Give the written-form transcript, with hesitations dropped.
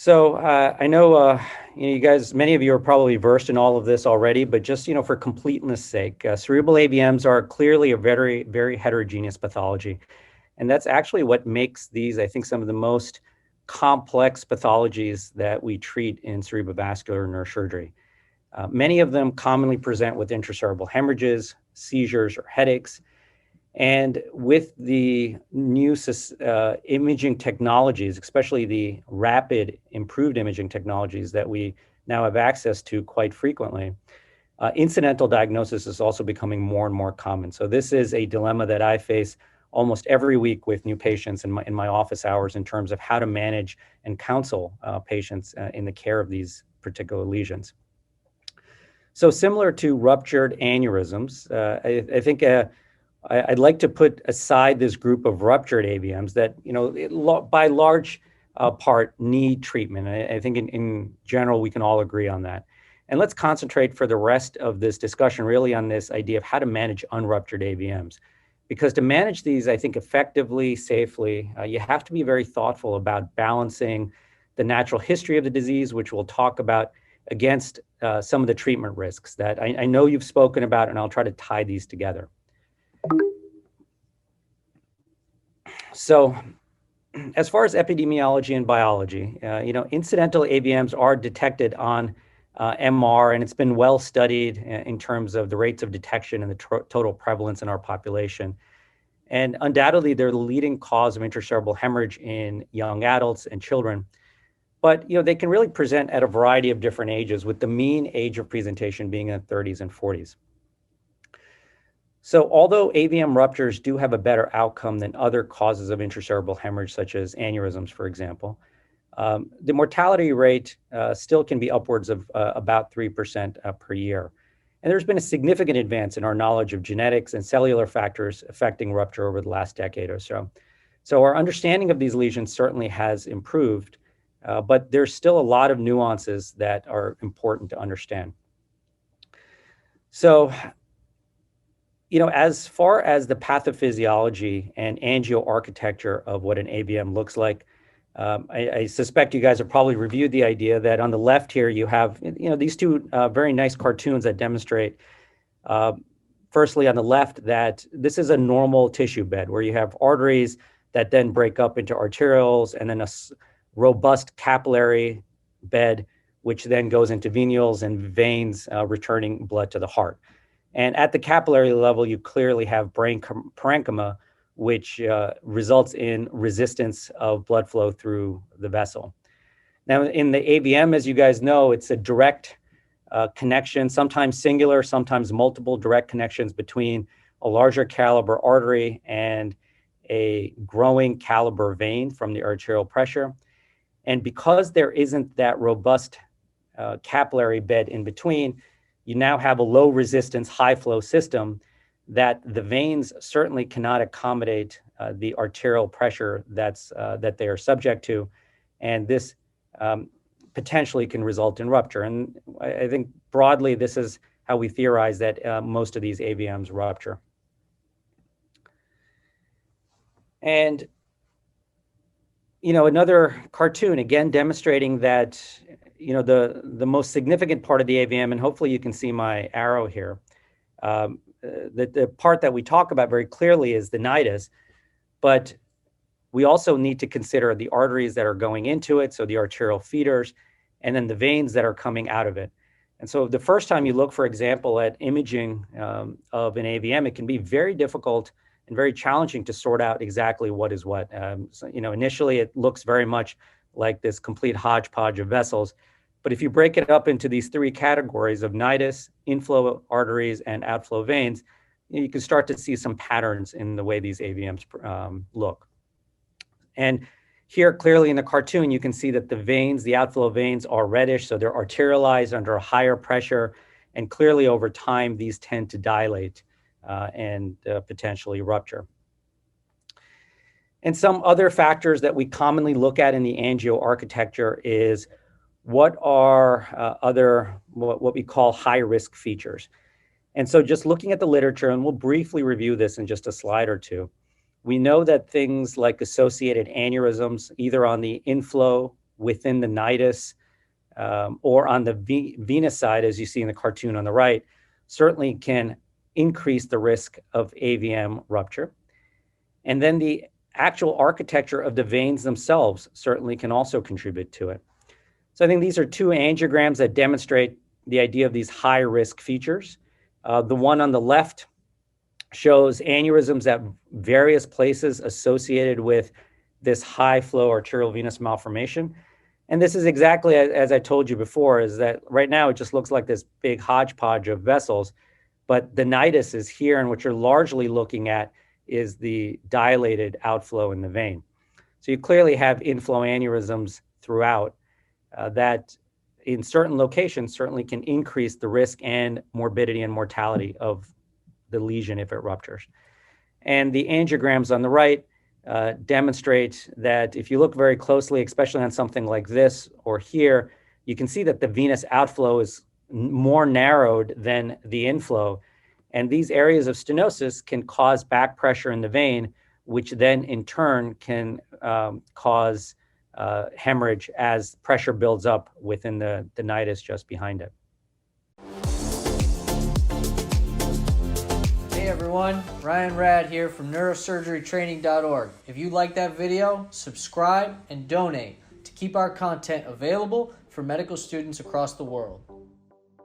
I know, you guys, many of you are probably versed in all of this already, but just, for completeness sake, cerebral AVMs are clearly a very, very heterogeneous pathology. And that's actually what makes these, I think, some of the most complex pathologies that we treat in cerebrovascular neurosurgery. Many of them commonly present with intracerebral hemorrhages, seizures, or headaches. And with the new imaging technologies, especially the rapid improved imaging technologies that we now have access to quite frequently, incidental diagnosis is also becoming more and more common. So this is a dilemma that I face almost every week with new patients in my office hours in terms of how to manage and counsel patients in the care of these particular lesions. So similar to ruptured aneurysms, I think I'd like to put aside this group of ruptured AVMs that, by large part need treatment. I think in general, we can all agree on that. And let's concentrate for the rest of this discussion really on this idea of how to manage unruptured AVMs. Because to manage these, I think effectively, safely, you have to be very thoughtful about balancing the natural history of the disease, which we'll talk about, against some of the treatment risks that I know you've spoken about, and I'll try to tie these together. So as far as epidemiology and biology, incidental AVMs are detected on MR, and it's been well studied in terms of the rates of detection and the total prevalence in our population. And undoubtedly, they're the leading cause of intracerebral hemorrhage in young adults and children. But they can really present at a variety of different ages, with the mean age of presentation being in the 30s and 40s. So although AVM ruptures do have a better outcome than other causes of intracerebral hemorrhage, such as aneurysms, for example, the mortality rate still can be upwards of about 3% per year. And there's been a significant advance in our knowledge of genetics and cellular factors affecting rupture over the last decade or so. So our understanding of these lesions certainly has improved, but there's still a lot of nuances that are important to understand. So, as far as the pathophysiology and angioarchitecture of what an AVM looks like, I suspect you guys have probably reviewed the idea that on the left here you have, these two very nice cartoons that demonstrate, firstly on the left, that this is a normal tissue bed where you have arteries that then break up into arterioles, and then a robust capillary bed, which then goes into venules and veins, returning blood to the heart. And at the capillary level, you clearly have brain parenchyma, which results in resistance of blood flow through the vessel. Now, in the AVM, as you guys know, it's a direct connection, sometimes singular, sometimes multiple direct connections between a larger caliber artery and a growing caliber vein from the arterial pressure. And because there isn't that robust capillary bed in between, you now have a low resistance, high flow system that the veins certainly cannot accommodate the arterial pressure that they are subject to. And this potentially can result in rupture. And I think broadly, this is how we theorize that most of these AVMs rupture. And another cartoon, again, demonstrating that, the most significant part of the AVM, and hopefully you can see my arrow here, the part that we talk about very clearly is the nidus, but we also need to consider the arteries that are going into it, so the arterial feeders, and then the veins that are coming out of it. And so the first time you look, for example, at imaging of an AVM, it can be very difficult and very challenging to sort out exactly what is what. Initially it looks very much like this complete hodgepodge of vessels. But if you break it up into these three categories of nidus, inflow arteries, and outflow veins, you can start to see some patterns in the way these AVMs look. And here, clearly in the cartoon, you can see that the veins, the outflow veins, are reddish, so they're arterialized under a higher pressure, and clearly over time, these tend to dilate and potentially rupture. And some other factors that we commonly look at in the angioarchitecture is what are what we call high-risk features. And so just looking at the literature, and we'll briefly review this in just a slide or two, we know that things like associated aneurysms, either on the inflow within the nidus or on the venous side, as you see in the cartoon on the right, certainly can increase the risk of AVM rupture. And then the actual architecture of the veins themselves certainly can also contribute to it. So I think these are two angiograms that demonstrate the idea of these high-risk features. The one on the left shows aneurysms at various places associated with this high-flow arterial venous malformation. And this is exactly as I told you before, is that right now it just looks like this big hodgepodge of vessels, but the nidus is here, and what you're largely looking at is the dilated outflow in the vein. So you clearly have inflow aneurysms throughout that in certain locations certainly can increase the risk and morbidity and mortality of the lesion if it ruptures. And the angiograms on the right demonstrate that if you look very closely, especially on something like this or here, you can see that the venous outflow is more narrowed than the inflow. And these areas of stenosis can cause back pressure in the vein, which then in turn can cause hemorrhage as pressure builds up within the nidus just behind it. Hey everyone, Ryan Rad here from neurosurgerytraining.org. If you like that video, subscribe and donate to keep our content available for medical students across the world.